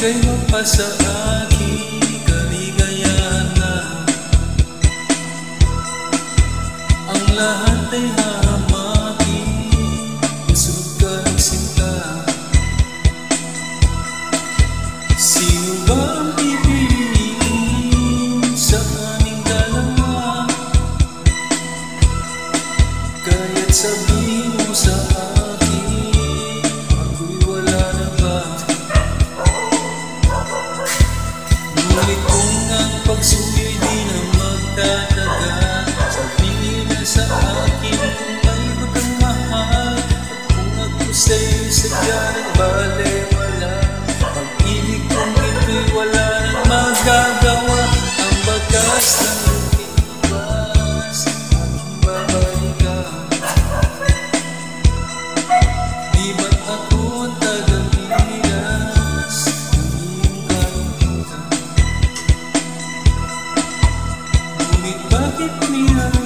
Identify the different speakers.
Speaker 1: Ika'y mapasa aking kaligayahan na ang lahat ay hamakin. Gusto ka ng sinta. Sino ba ang pipiliin sa aming dalawa? Kaya't sabihin mo sa akin, ako'y wala na ba? Ngunit kung ang pagsuyo'y di na magtatagal, sabihin na sa akin kung ay ba kang mahal. At kung ako sa'yo sadya nagbalewala, pag-ibig kong ito'y wala nang magagawa. Ang bagas ng lumibas, aking babalikan. Di ba't ako tagamilas ng iyong kalimutan? Ngunit bakit minahal